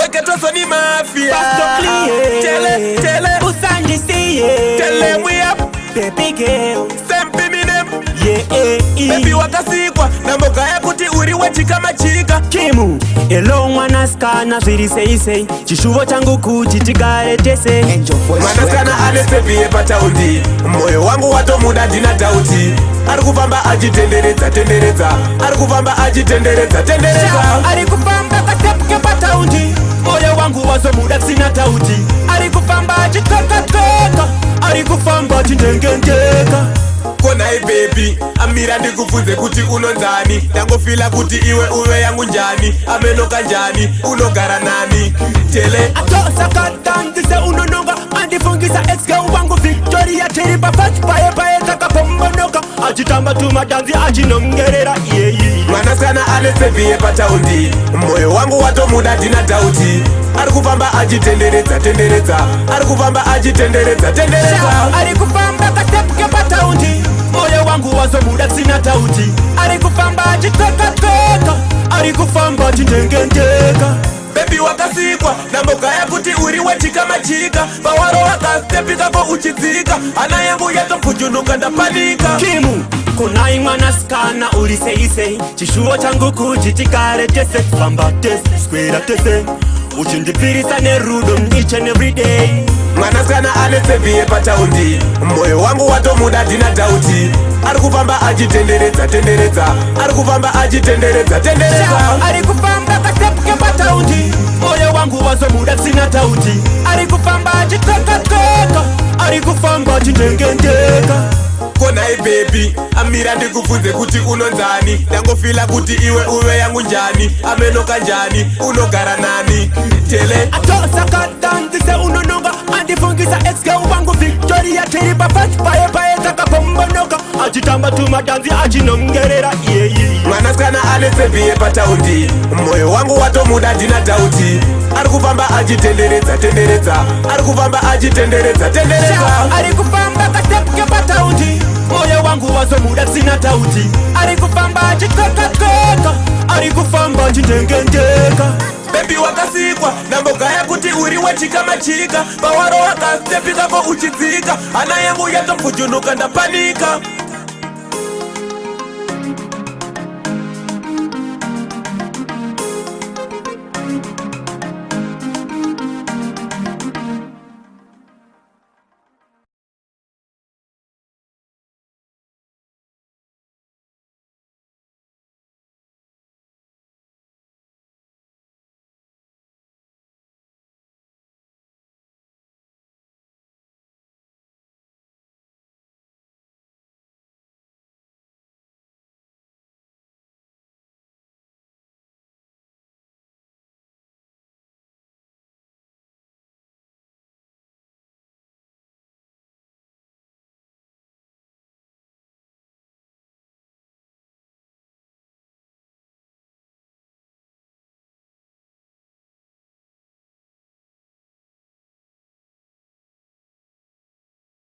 weke toso ni mafia. Bostor clear. Tele Usandi see. tell them we up. Baby girl. Sempi mi them. Baby wakasikwa na mboga ya kuti uriwe chika machika. Kimu elo mwana skana zviri sei chishuvo changu kuti tigare tese. Mwana skana anesepie pataundi, moyo wangu watomuda dina tauti. Arikufamba tenderedza, arikufamba tenderedza. Arikufamba katepuke pataundi, moyo wangu wazomuda sina tauti. Arikufamba achitoka, arikufamba chindengengeka. Konai baby, amira ndikufunze kuti unonzani. Ndangofila kuti iwe uwe yangu njani. Amenoka njani, unogara nani. Tele atosa katangise unononga. Andifungisa ex-girl wangu Victoria Teripa fast pae takapombonoka. Achitamba tumadanzi achinongerera Mwana skana anesepie pataundi, moyo wangu watomuda dina tauti. Arikufamba tenderedza, arikufamba tenderedza. Arikufamba katepuke pataundi, moyo wangu wazomuda sina tauti. Arikufamba achitoka, arikufamba chindengengeka. Baby wakasikwa na mboga ya kuti uriwe chika machika. Pawaro wakastepika ko uchidzika. Ana yangu yatopujunuka ndapanika. Kimu kunai mwana skana uri sei chishuvo changu kuti tigare tese. Famba tese, square tese, uchindipirisa nerudo each and every day. Mwana skana anesepie pataundi, moyo wangu watomuda dina tauti. Arikufamba tenderedza, arikufamba tenderedza. Arikufamba katepuke pataundi, moyo wangu wazomuda sina tauti. Arikufamba achitoka, arikufamba chindengengeka. Konai baby, amira ndikufunze kuti unonzani. Ndangofila kuti iwe uwe yangu njani. Amenoka njani, unogara nani. Tele atosa katangise unononga. Andifungisa ex-girl wangu Victoria Teripa fast pae takapombonoka. Achitamba tumadanzi achinongerera Mwana skana anesepie pataundi, moyo wangu watomuda dina tauti. Arikufamba tenderedza, arikufamba tenderedza. Arikufamba katepuke pataundi, moyo wangu wazomuda sina tauti. Arikufamba achitoka, arikufamba chindengengeka. Baby wakasikwa na mboga ya kuti uriwe chika machika. Pawaro wakastepika ko uchidzika. Ana yangu yatopujunuka ndapanika.